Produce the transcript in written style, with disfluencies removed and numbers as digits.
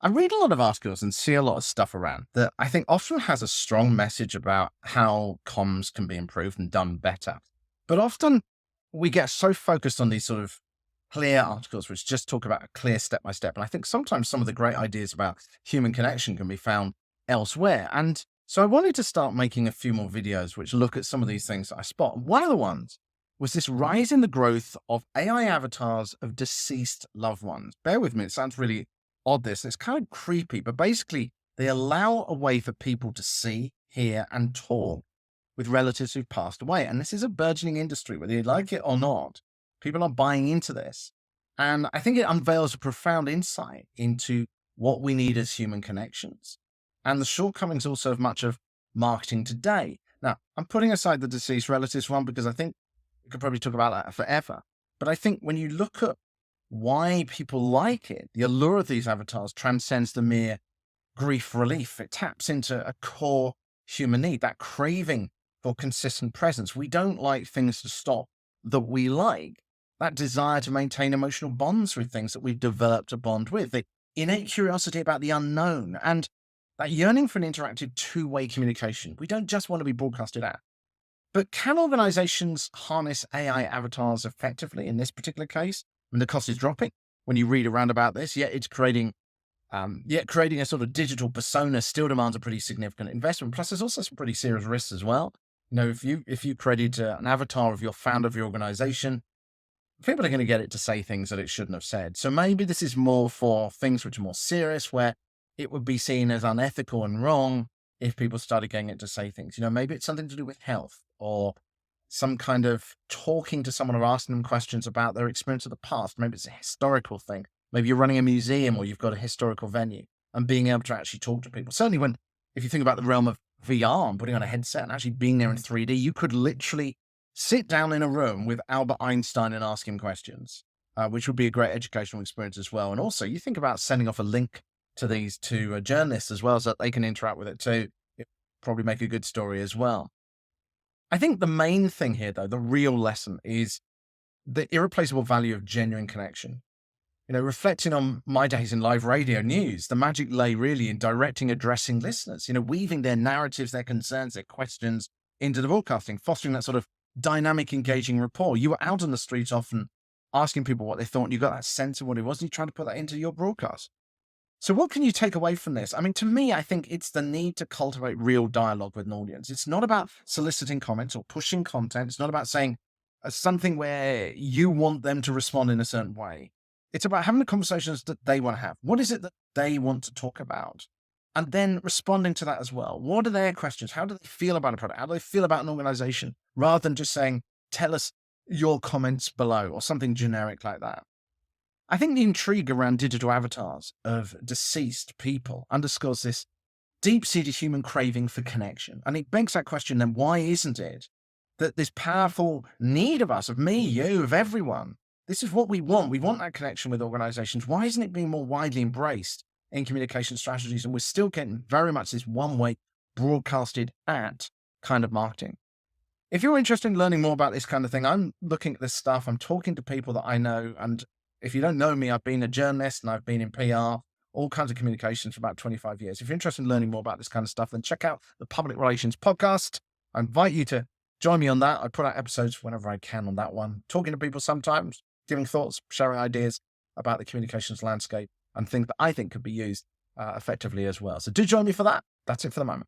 I read a lot of articles and see a lot of stuff around that I think often has a strong message about how comms can be improved and done better. But often we get so focused on these sort of clear articles, which just talk about a clear step by step. And I think sometimes some of the great ideas about human connection can be found elsewhere. And so I wanted to start making a few more videos which look at some of these things that I spot. One of the ones was this rise in the growth of AI avatars of deceased loved ones. Bear with me, it sounds really odd this. It's kind of creepy, but basically they allow a way for people to see, hear, and talk with relatives who've passed away. And this is a burgeoning industry, whether you like it or not. People are buying into this. And I think it unveils a profound insight into what we need as human connections and the shortcomings also of much of marketing today. Now, I'm putting aside the deceased relatives one because I think we could probably talk about that forever. But I think when you look at why people like it, the allure of these avatars transcends the mere grief relief. It taps into a core human need, that craving for consistent presence. We don't like things to stop that we like, that desire to maintain emotional bonds with things that we've developed a bond with, the innate curiosity about the unknown, and that yearning for an interactive two-way communication. We don't just want to be broadcasted at. But can organizations harness AI avatars effectively in this particular case? When the cost is dropping, when you read around about this, yet it's creating a sort of digital persona still demands a pretty significant investment. Plus, there's also some pretty serious risks as well. You know, if you created an avatar of your founder of your organization, people are going to get it to say things that it shouldn't have said. So maybe this is more for things which are more serious, where it would be seen as unethical and wrong if people started getting it to say things. You know, maybe it's something to do with health or some kind of talking to someone or asking them questions about their experience of the past. Maybe it's a historical thing. Maybe you're running a museum or you've got a historical venue and being able to actually talk to people. Certainly if you think about the realm of VR and putting on a headset and actually being there in 3D, you could literally sit down in a room with Albert Einstein and ask him questions, which would be a great educational experience as well. And also you think about sending off a link to these to journalists as well so that they can interact with it too. It probably make a good story as well. I think the main thing here, though, the real lesson is the irreplaceable value of genuine connection. You know, reflecting on my days in live radio news, the magic lay really in directing, addressing listeners, you know, weaving their narratives, their concerns, their questions into the broadcasting, fostering that sort of dynamic, engaging rapport. You were out on the streets often asking people what they thought, and you got that sense of what it was, and you tried to put that into your broadcast. So what can you take away from this? I mean, to me, I think it's the need to cultivate real dialogue with an audience. It's not about soliciting comments or pushing content. It's not about saying something where you want them to respond in a certain way. It's about having the conversations that they want to have. What is it that they want to talk about? And then responding to that as well. What are their questions? How do they feel about a product? How do they feel about an organization? Rather than just saying, tell us your comments below or something generic like that. I think the intrigue around digital avatars of deceased people underscores this deep-seated human craving for connection. And it begs that question then, why isn't it that this powerful need of us, of me, you, of everyone, this is what we want. We want that connection with organizations. Why isn't it being more widely embraced in communication strategies? And we're still getting very much this one-way broadcasted at kind of marketing. If you're interested in learning more about this kind of thing, I'm looking at this stuff. I'm talking to people that I know. And if you don't know me, I've been a journalist and I've been in PR, all kinds of communications for about 25 years. If you're interested in learning more about this kind of stuff, then check out the Public Relations Podcast. I invite you to join me on that. I put out episodes whenever I can on that one, talking to people sometimes, giving thoughts, sharing ideas about the communications landscape and things that I think could be used effectively as well. So do join me for that. That's it for the moment.